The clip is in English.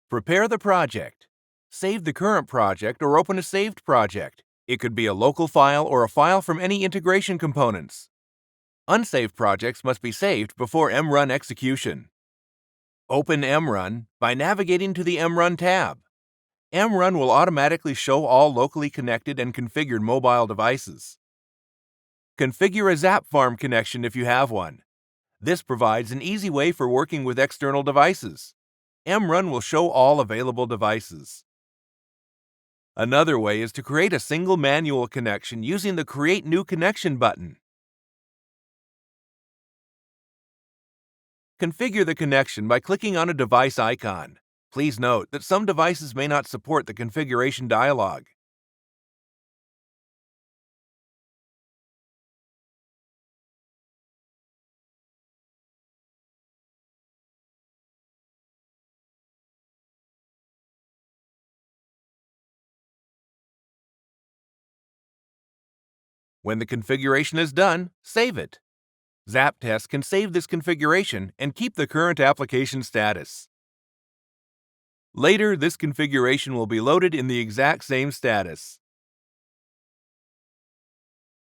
Prepare the project. Save the current project or open a saved project. It could be a local file or a file from any integration components. Unsaved projects must be saved before MRUN execution. Open MRUN by navigating to the MRUN tab. MRUN will automatically show all locally connected and configured mobile devices. Configure a ZAP farm connection if you have one. This provides an easy way for working with external devices. MRUN will show all available devices. Another way is to create a single manual connection using the Create New Connection button. Configure the connection by clicking on a device icon. Please note that some devices may not support the configuration dialog. When the configuration is done, save it. ZAPTEST can save this configuration and keep the current application status. Later, this configuration will be loaded in the exact same status.